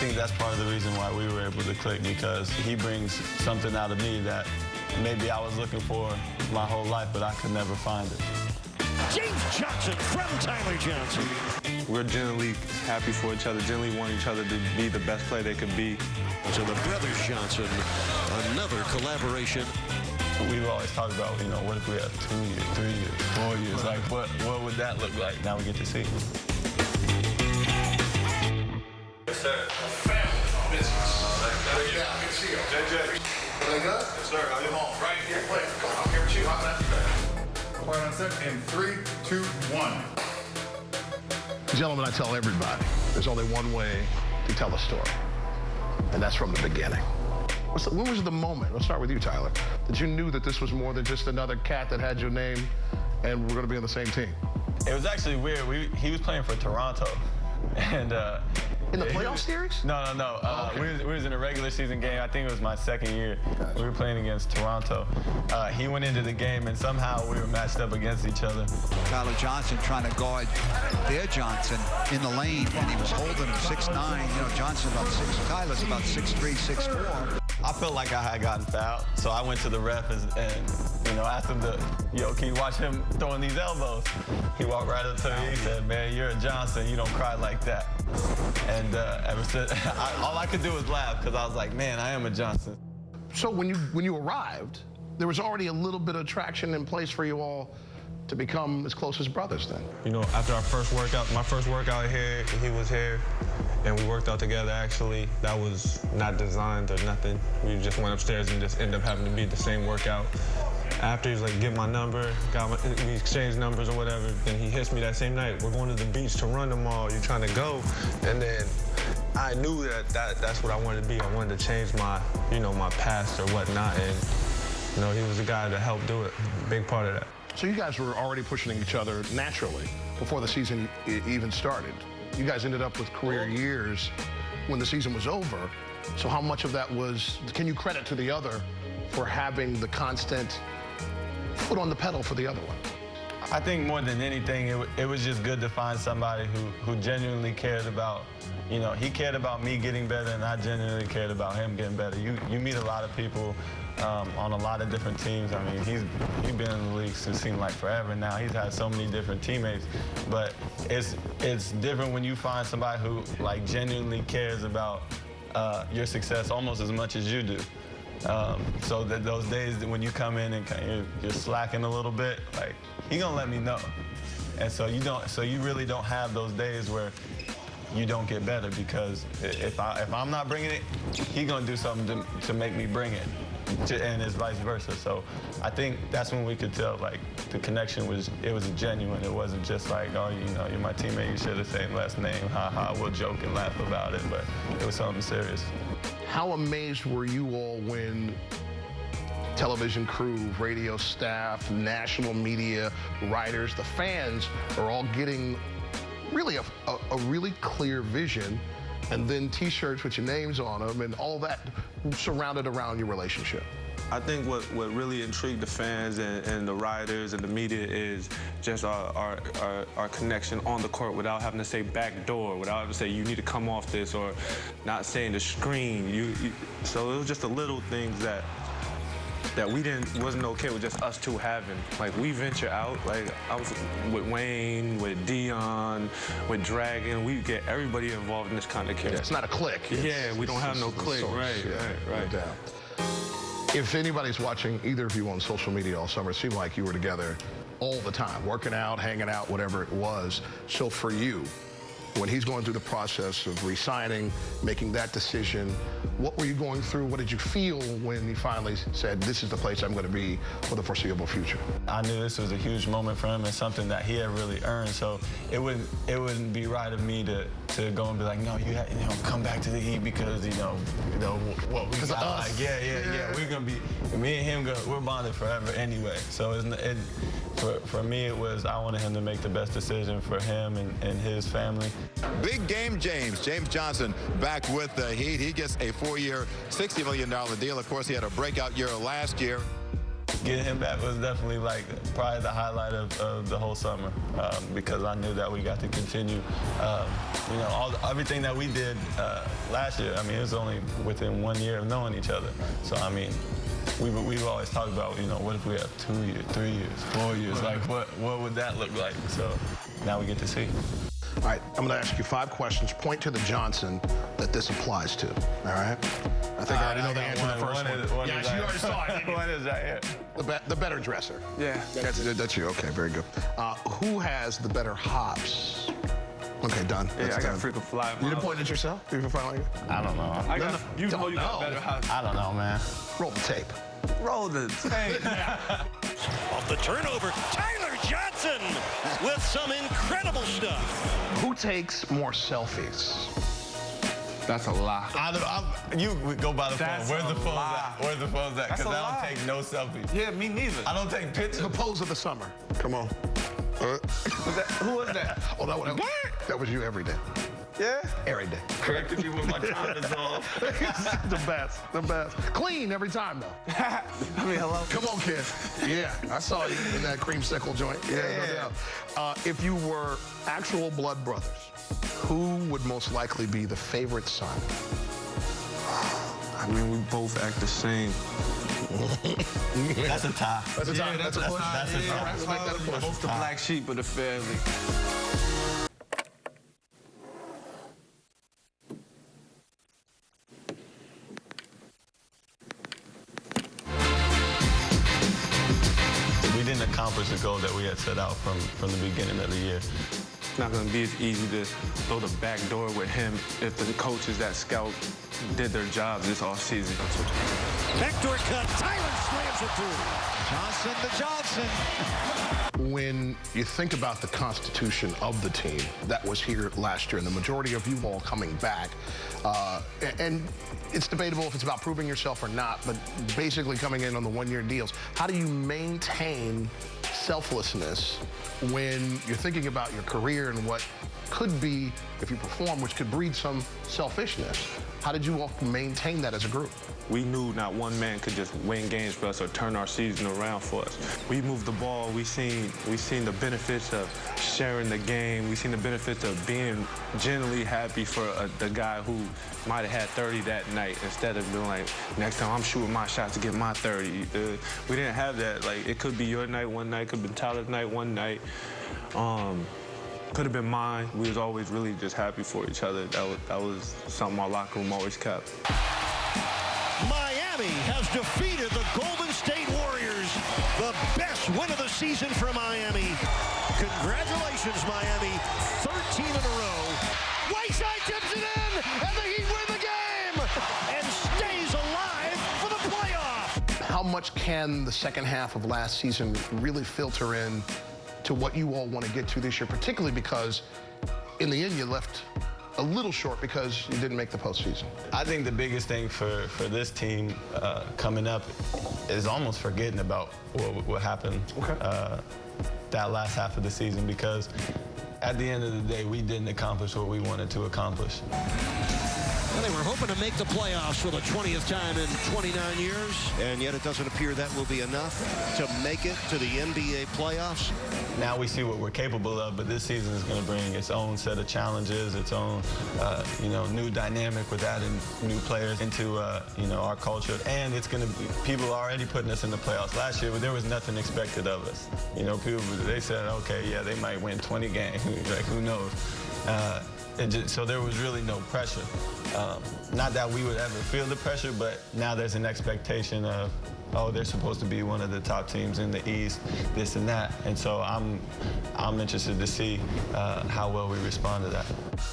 think that's part of the reason why we were able to click, because he brings something out of me that maybe I was looking for my whole life, but I could never find it. James Johnson from Tyler Johnson. We're generally happy for each other, generally want each other to be the best player they could be. So the brothers Johnson, another collaboration. We've always talked about, you know, what if we had 2 years, 3 years, 4 years? Like, what would that look like? Now we get to see. Yes, sir. Family business. Yeah, I can see you. JJ. Really good? Yes, sir. How you home? Right here. Wait, come on. I'm here with you. How can I do that? Quiet on set in 3, 2, 1. Gentlemen, I tell everybody, there's only one way to tell a story, and that's from the beginning. When was the moment, let's start with you, Tyler, that you knew that this was more than just another cat that had your name and we're going to be on the same team? It was actually weird. He was playing for Toronto, and in the playoff series? No. Okay. We was in a regular season game. I think it was my second year. Gotcha. We were playing against Toronto. He went into the game, and somehow we were matched up against each other. Tyler Johnson trying to guard their Johnson in the lane, and he was holding him 6'9". You know, Johnson's about 6. Tyler's about 6'3", 6'4". I felt like I had gotten fouled, so I went to the ref and you know, asked him to, yo, can you watch him throwing these elbows? He walked right up to me. He said, man, you're a Johnson. You don't cry like that. And ever since, all I could do was laugh, because I was like, man, I am a Johnson. So when you arrived, there was already a little bit of traction in place for you all to become as close as brothers then. You know, after our first workout, my first workout here, he was here, and we worked out together, actually. That was not designed or nothing. We just went upstairs and just ended up having to be the same workout. After, he was like, get my number, we exchanged numbers or whatever. Then he hits me that same night. We're going to the beach to run tomorrow. You trying to go? And then I knew that's what I wanted to be. I wanted to change my, you know, my past or whatnot. And, you know, he was the guy to help do it. Big part of that. So you guys were already pushing each other naturally before the season even started. You guys ended up with career years when the season was over. So how much of that was, can you credit to the other for having the constant foot on the pedal for the other one? I think more than anything, it was just good to find somebody who genuinely cared about, you know, he cared about me getting better, and I genuinely cared about him getting better. You meet a lot of people on a lot of different teams. I mean, he's been in the league, it seems like forever now. He's had so many different teammates, but it's different when you find somebody who like genuinely cares about your success almost as much as you do. So that those days when you come in and you're slacking a little bit, like, he gonna let me know. And so you really don't have those days where you don't get better, because if I'm not bringing it, he gonna do something to make me bring it, and it's vice versa. So I think that's when we could tell, like, the connection was genuine. It wasn't just like, oh, you know, you're my teammate, you share the same last name, ha, we'll joke and laugh about it, but it was something serious. How amazed were you all when television crew, radio staff, national media, writers, the fans are all getting really a really clear vision, and then T-shirts with your names on them and all that surrounded around your relationship? I think what really intrigued the fans and the writers and the media is just our connection on the court without having to say back door, without having to say you need to come off this, or not saying the screen. So it was just the little things that wasn't okay with just us two having. Like, we venture out. Like, I was with Wayne, with Dion, with Dragon. We get everybody involved in this kind of care. Yeah, it's not a clique. Yeah, we don't have no clique. Right. No doubt. If anybody's watching either of you on social media all summer, it seemed like you were together all the time, working out, hanging out, whatever it was. So for you, when he's going through the process of re-signing, making that decision, what were you going through? What did you feel when he finally said, this is the place I'm going to be for the foreseeable future? I knew this was a huge moment for him and something that he had really earned. So it wouldn't be right of me to go and be like, no, you come back to the Heat because, you know what we got. Like, yeah. We're going to be, me and him, we're bonded forever anyway. So for me, it was, I wanted him to make the best decision for him and his family. Big game James Johnson back with the Heat. He gets a 4-year, $60 million deal. Of course, he had a breakout year last year. getting him back was definitely like probably the highlight of the whole summer because I knew that we got to continue, you know, everything that we did last year. I mean, it was only within 1 year of knowing each other. So, I mean, we've always talked about, you know, what if we have 2 years, 3 years, 4 years? Like, what would that look like? So now we get to see. All right, I'm going to ask you 5 questions. Point to the Johnson that this applies to. All right? I think I already know the answer to the first one. Yes, you already saw it. One is right here. The better dresser. Yeah. That's you. Okay, very good. Who has the better hops? Okay, done. Yeah, That's I got done. freaking fly. You didn't point at yourself? You even find like it? I don't know. You know you got better hops. I don't know, man. Roll the tape. Roll the tape. Off the turnover, Tyler Johnson with some incredible stuff. Who takes more selfies? That's a lie. You go by the That's phone. Where's the a phone lie. at? Where's the phones at? That's Because a I lie. don't take no selfies. Yeah, me neither. I don't take pictures. The pose of the summer. Come on. Who was that? Oh, that was you every day. Yeah? Every day. Corrected me when my time is off. The best. Clean every time, though. I mean, hello? Come on, kid. Yeah, I saw you in that creamsicle joint. Yeah, no doubt. If you were actual blood brothers, who would most likely be the favorite son? I mean, we both act the same. That's a tie. That's a tie. That's a push. That's a tie. Let's make that a push. Both the black sheep of the family. We didn't accomplish the goal that we had set out from the beginning of the year. It's not going to be as easy to throw the back door with him if the coaches that scout did their jobs this offseason. Backdoor cut, Tyler slams it through. Johnson to Johnson. When you think about the constitution of the team that was here last year and the majority of you all coming back, and it's debatable if it's about proving yourself or not, but basically coming in on the one-year deals, how do you maintain selflessness when you're thinking about your career and what could be, if you perform, which could breed some selfishness? How did you all maintain that as a group? We knew not one man could just win games for us or turn our season around for us. We moved the ball. We seen the benefits of sharing the game. We seen the benefits of being genuinely happy for the guy who might have had 30 that night instead of being like, next time I'm shooting my shot to get my 30. We didn't have that. Like, it could be your night one night, could have been Tyler's night one night. Could have been mine. We was always really just happy for each other. That was something our locker room always kept. Miami has defeated the Golden State Warriors. The best win of the season for Miami. Congratulations, Miami. 13 in a row. Whiteside tips it in, and the Heat win the game and stays alive for the playoff. How much can the second half of last season really filter in to what you all want to get to this year, particularly because in the end you left a little short because you didn't make the postseason? I think the biggest thing for this team coming up is almost forgetting about what happened that last half of the season, because at the end of the day, we didn't accomplish what we wanted to accomplish. Well, they were hoping to make the playoffs for the 20th time in 29 years, and yet it doesn't appear that will be enough to make it to the NBA playoffs. Now we see what we're capable of, but this season is going to bring its own set of challenges, its own, new dynamic with adding new players into, our culture. And it's going to be, people are already putting us in the playoffs. Last year, there was nothing expected of us. People, they said, okay, yeah, they might win 20 games. Like, who knows? So there was really no pressure. Not that we would ever feel the pressure, but now there's an expectation of, oh, they're supposed to be one of the top teams in the East, this and that. And so I'm interested to see how well we respond to that.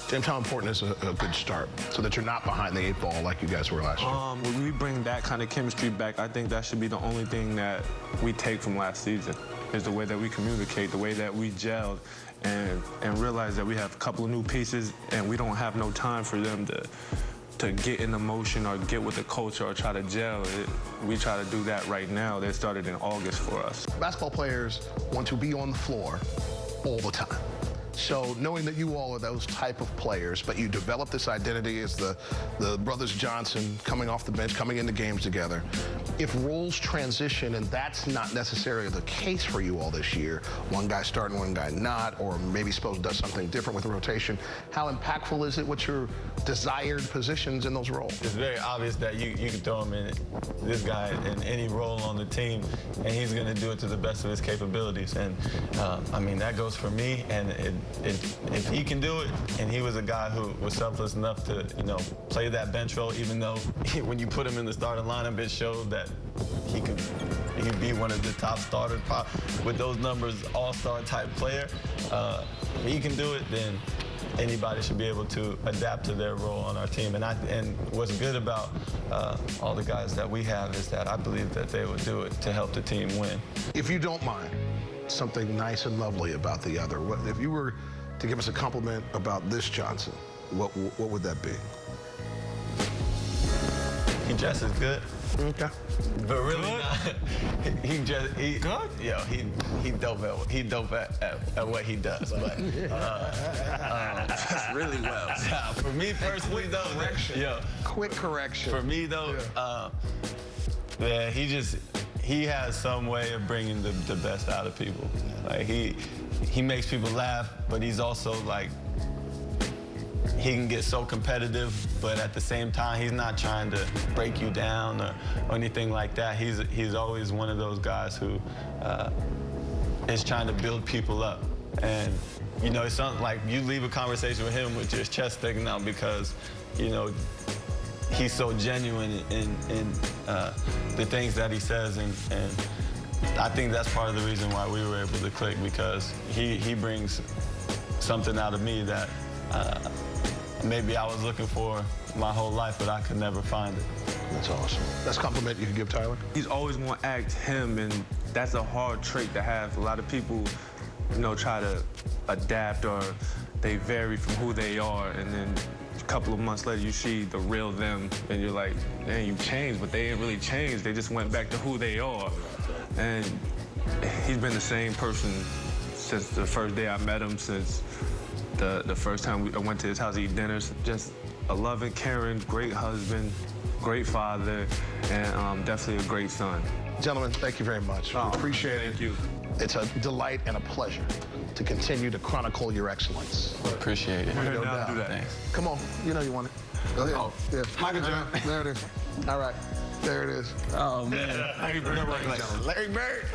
James, how important is a good start so that you're not behind the 8 ball like you guys were last year? When we bring that kind of chemistry back, I think that should be the only thing that we take from last season, is the way that we communicate, the way that we gelled, and realize that we have a couple of new pieces and we don't have no time for them to get in the motion or get with the culture or try to gel. We try to do that right now. They started in August for us. Basketball players want to be on the floor all the time. So knowing that you all are those type of players, but you develop this identity as the brothers Johnson coming off the bench, coming into games together. If roles transition and that's not necessarily the case for you all this year, one guy starting, one guy not, or maybe Spo does something different with the rotation, how impactful is it? What's your desired positions in those roles? It's very obvious that you can throw him in this guy in any role on the team, and he's going to do it to the best of his capabilities. And I mean, that goes for me. And if he can do it, and he was a guy who was selfless enough to, play that bench role, even though when you put him in the starting lineup, it showed that he'd be one of the top starters with those numbers, all-star type player. If he can do it, then anybody should be able to adapt to their role on our team. And what's good about all the guys that we have is that I believe that they would do it to help the team win. If you don't mind, something nice and lovely about the other. If you were to give us a compliment about this Johnson, what would that be? He dresses good. Okay. But really not. He good? Yeah, he dope at what he does. But really well. For me personally, though, Quick correction. For me though, he has some way of bringing the best out of people. Like he makes people laugh, but he's also like, he can get so competitive, but at the same time, he's not trying to break you down or anything like that. He's always one of those guys who is trying to build people up. And, it's something like you leave a conversation with him with your chest sticking out because, he's so genuine in the things that he says. And I think that's part of the reason why we were able to click, because he brings something out of me that maybe I was looking for my whole life, but I could never find it. That's awesome. That's a compliment you can give Tyler. He's always going to act him, and that's a hard trait to have. A lot of people, try to adapt or they vary from who they are, and then a couple of months later you see the real them, and you're like, man, you changed, but they didn't really change. They just went back to who they are. And he's been the same person since the first day I met him, since the first time I went to his house to eat dinners. Just a loving, caring, great husband, great father, and definitely a great son. Gentlemen, thank you very much. We appreciate it. Thank you. It's a delight and a pleasure to continue to chronicle your excellence. Appreciate it. We're gonna do that. Thanks. Come on, you know you want it. Go ahead. Oh, yeah. Michael Jordan. There it is. All right. There it is. Oh, man. Larry Bird. Larry Bird.